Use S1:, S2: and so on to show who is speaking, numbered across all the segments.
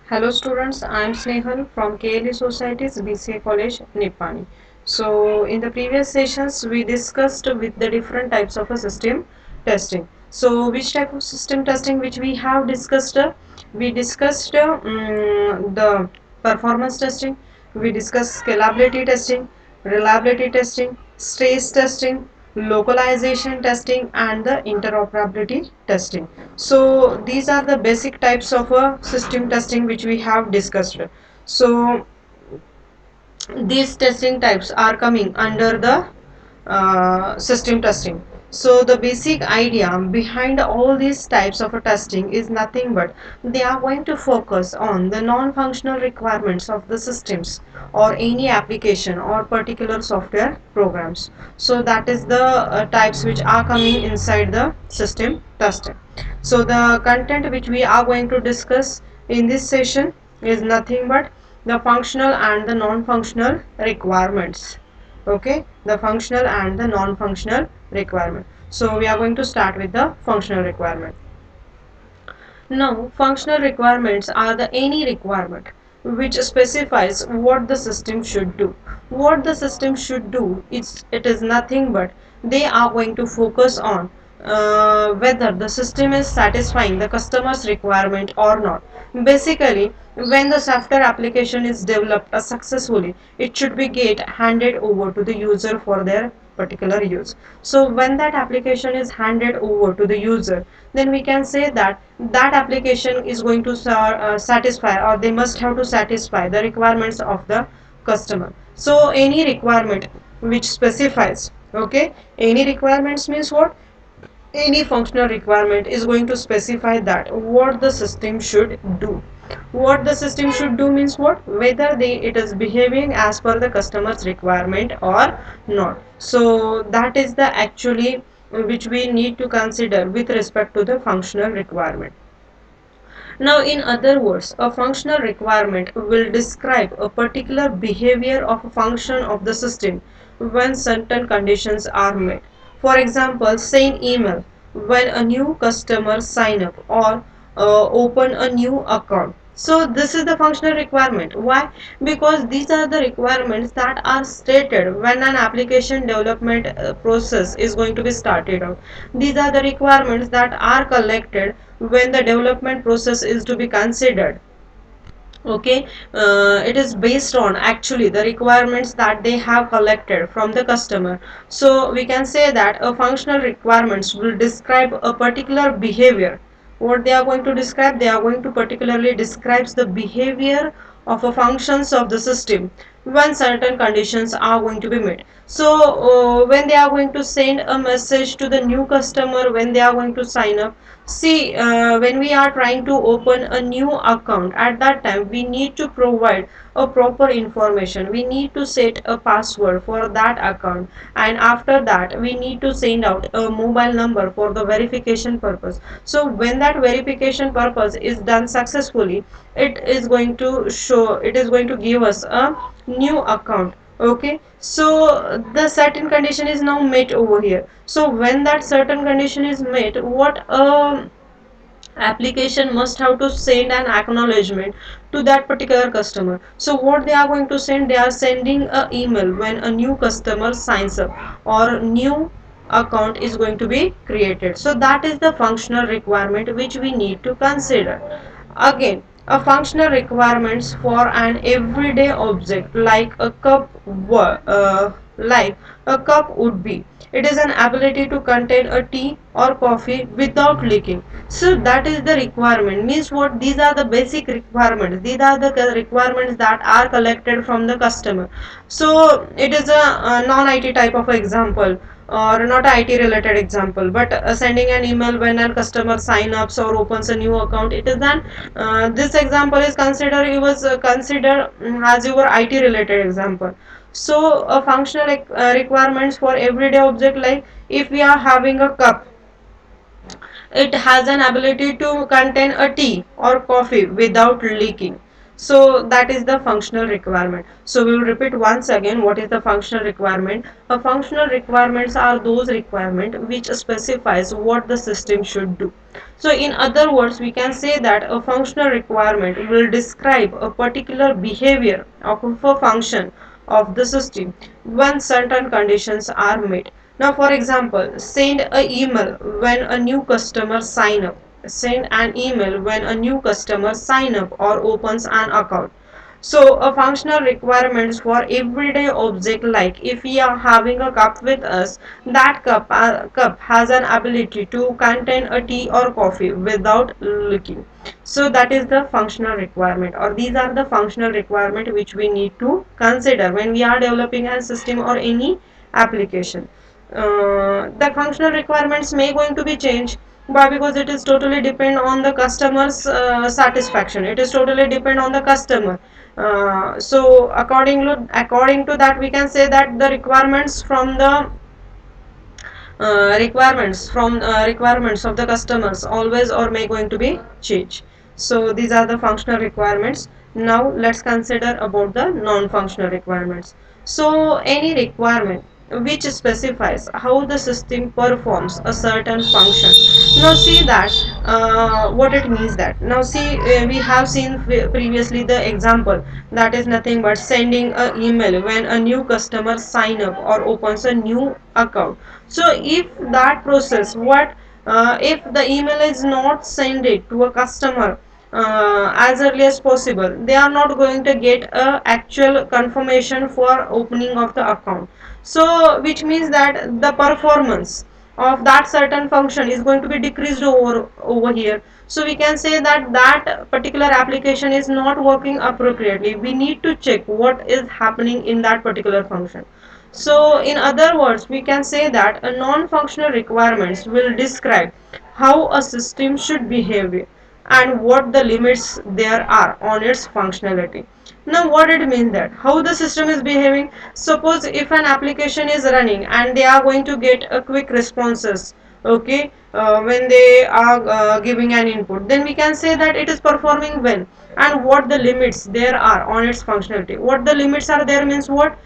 S1: Hello students, I am Snehal from KLE Society's BCA College, Nipani. So in the previous sessions we discussed with the different types of a system testing. So which type of system testing which we have discussed? We discussed the performance testing, we discussed scalability testing, reliability testing, stress testing, localization testing and the interoperability testing. So these are the basic types of system testing which we have discussed. So these testing types are coming under the system testing. So the basic idea behind all these types of a testing is nothing but they are going to focus on the non-functional requirements of the systems or any application or particular software programs. So that is the types which are coming inside the system testing. So the content which we are going to discuss in this session is nothing but the functional and the non-functional requirements. Okay, the functional and the non-functional requirement. So we are going to start with the functional requirement. Now functional requirements are the any requirement which specifies what the system should do. What the system should do, it is nothing but they are going to focus on whether the system is satisfying the customer's requirement or not. Basically, when the software application is developed successfully, it should be get handed over to the user for their particular use. So when that application is handed over to the user, then we can say that that application is going to satisfy, or they must have to satisfy the requirements of the customer. So any requirement which specifies, okay, any requirements means what? Any functional requirement is going to specify that what the system should do. What the system should do means what? Whether it is behaving as per the customer's requirement or not. So that is the actually which we need to consider with respect to the functional requirement. Now, in other words, a functional requirement will describe a particular behavior of a function of the system when certain conditions are met. For example, send email when a new customer sign up or open a new account. So this is the functional requirement. Why? Because these are the requirements that are stated when an application development process is going to be started out. These are the requirements that are collected when the development process is to be considered. Okay, it is based on actually the requirements that they have collected from the customer. So we can say that a functional requirements will describe a particular behavior. What they are going to describe? They are going to particularly describes the behavior of a functions of the system when certain conditions are going to be met. So when they are going to send a message to the new customer, when they are going to sign up, see, when we are trying to open a new account, at that time we need to provide a proper information. We need to set a password for that account, and after that we need to send out a mobile number for the verification purpose. So when that verification purpose is done successfully, it is going to show, it is going to give us a new account. Okay, so the certain condition is now met over here. So when that certain condition is met, what application must have to send an acknowledgement to that particular customer. So what they are going to send? They are sending a email when a new customer signs up or new account is going to be created. So that is the functional requirement which we need to consider. Again, a functional requirements for an everyday object like a cup, like a cup would be, it is an ability to contain a tea or coffee without leaking. So that is the requirement. Means what? These are the basic requirements. These are the requirements that are collected from the customer. So it is a non-IT type of example, or not IT related example, but sending an email when a customer sign ups or opens a new account. It is an this example is considered, it was considered as your IT related example. So a functional requirements for everyday object, like if we are having a cup, it has an ability to contain a tea or coffee without leaking. So that is the functional requirement. So we will repeat once again what is the functional requirement. A functional requirements are those requirements which specifies what the system should do. So in other words, we can say that a functional requirement will describe a particular behavior of a function of the system when certain conditions are met. Now for example, send an email when a new customer sign up. Send an email when a new customer sign up or opens an account. So a functional requirements for everyday object, like if we are having a cup with us, that cup has an ability to contain a tea or coffee without leaking. So that is the functional requirement, or these are the functional requirement which we need to consider when we are developing a system or any application. The functional requirements may going to be changed, but because it is totally depend on the customer's satisfaction, it is totally depend on the customer. So according to that, we can say that the requirements of the customers always or may going to be changed. So these are the functional requirements. Now let's consider about the non-functional requirements. So any requirement which specifies how the system performs a certain function. Now see that what it means. That now see, we have seen previously the example, that is nothing but sending a email when a new customer sign up or opens a new account. So if that process, what if the email is not sent it to a customer as early as possible, they are not going to get a actual confirmation for opening of the account. So which means that the performance of that certain function is going to be decreased over here. So we can say that that particular application is not working appropriately. We need to check what is happening in that particular function. So in other words, we can say that a non-functional requirements will describe how a system should behave and what the limits there are on its functionality. Now what it means, that how the system is behaving. Suppose if an application is running and they are going to get a quick responses, okay, when they are giving an input, then we can say that it is performing well. And what the limits there are on its functionality. What the limits are there means what?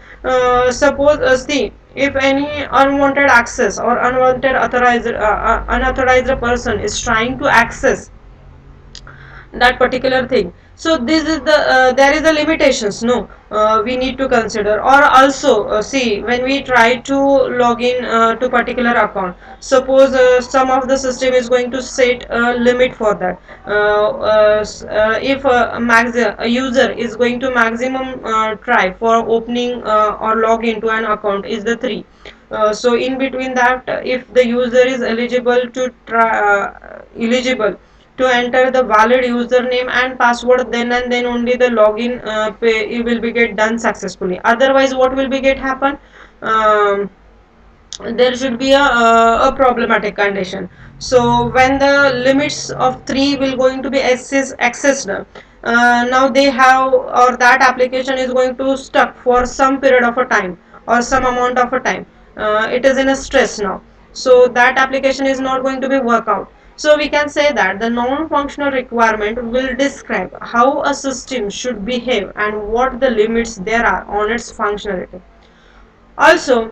S1: Suppose see, if any unwanted access or unauthorized person is trying to access that particular thing, so this is the there is a limitations, no, we need to consider. Or also see, when we try to log in to particular account, suppose some of the system is going to set a limit for that. If a user is going to maximum try for opening or log into an account is the 3. So in between that, if the user is eligible to enter the valid username and password, then and then only the login it will be get done successfully. Otherwise what will be get happen, there should be a problematic condition. So when the limits of 3 will going to be accessed, now they have, or that application is going to stuck for some period of a time or some amount of a time, it is in a stress now, so that application is not going to be work out. So we can say that the non-functional requirement will describe how a system should behave and what the limits there are on its functionality. Also,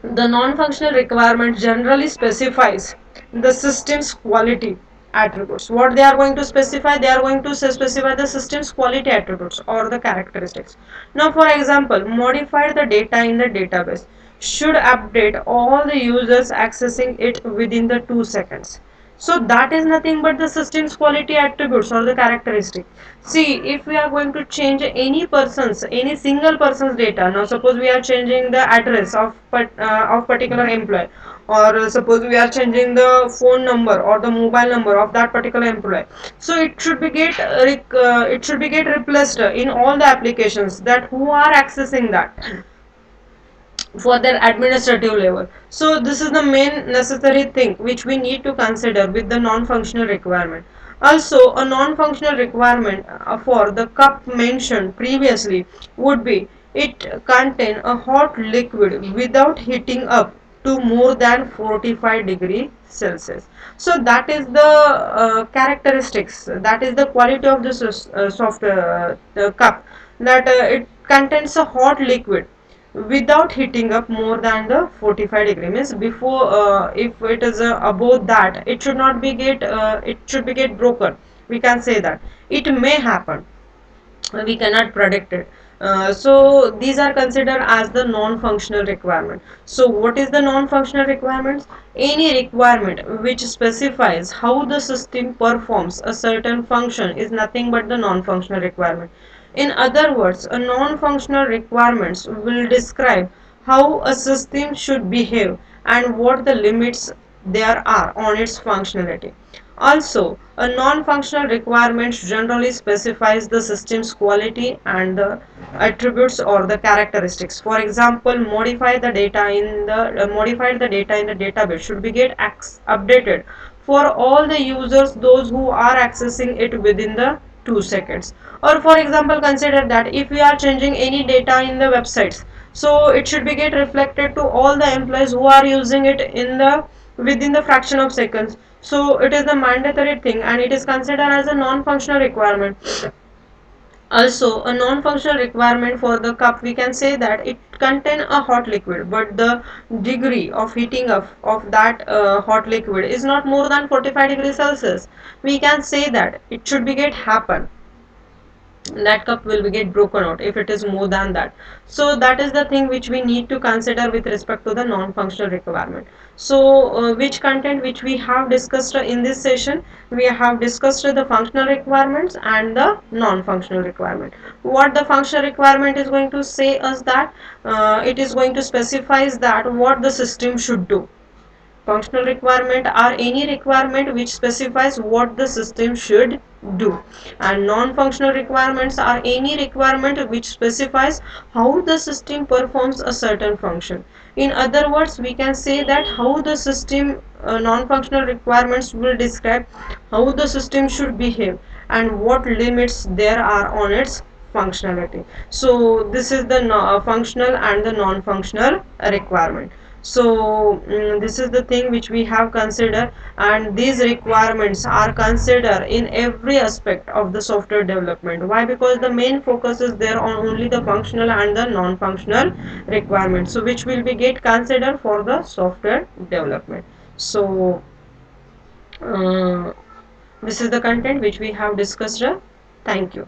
S1: the non-functional requirement generally specifies the system's quality attributes. What they are going to specify? They are going to specify the system's quality attributes or the characteristics. Now for example, modify the data in the database, should update all the users accessing it within the 2 seconds. So that is nothing but the system's quality attributes or the characteristic. See, if we are going to change any single person's data, now suppose we are changing the address of particular employee, or suppose we are changing the phone number or the mobile number of that particular employee, so it should be get replaced in all the applications that who are accessing that for their administrative level. So this is the main necessary thing which we need to consider with the non-functional requirement. Also, a non-functional requirement for the cup mentioned previously would be it contain a hot liquid without heating up to more than 45 degrees Celsius. So that is the characteristics, that is the quality of the soft the cup, that it contains a hot liquid without heating up more than the 45 degree, means before if it is above that, it should not be get it should be get broken, we can say that. It may happen, we cannot predict it. So these are considered as the non-functional requirement. So what is the non-functional requirements? Any requirement which specifies how the system performs a certain function is nothing but the non-functional requirement. In other words, a non-functional requirements will describe how a system should behave and what the limits there are on its functionality. Also, a non-functional requirement generally specifies the system's quality and the attributes or the characteristics. For example, modified the data in the database should be get updated for all the users, those who are accessing it within the 2 seconds. Or for example, consider that if we are changing any data in the websites, so it should be get reflected to all the employees who are using it in the within the fraction of seconds. So it is the mandatory thing and it is considered as a non-functional requirement. Also, a non-functional requirement for the cup, we can say that it contain a hot liquid, but the degree of heating of that hot liquid is not more than 45 degrees Celsius. We can say that it should be get happen, that cup will be get broken out if it is more than that. So that is the thing which we need to consider with respect to the non-functional requirement. So which content which we have discussed in this session, we have discussed the functional requirements and the non-functional requirement. What the functional requirement is going to say us that it is going to specify that what the system should do. Functional requirement are any requirement which specifies what the system should do, and non-functional requirements are any requirement which specifies how the system performs a certain function. In other words, we can say that how the system non-functional requirements will describe how the system should behave and what limits there are on its functionality. So this is the functional and the non-functional requirement. So this is the thing which we have considered, and these requirements are considered in every aspect of the software development. Why? Because the main focus is there on only the functional and the non-functional requirements, so which will be get considered for the software development. So this is the content which we have discussed. Thank you.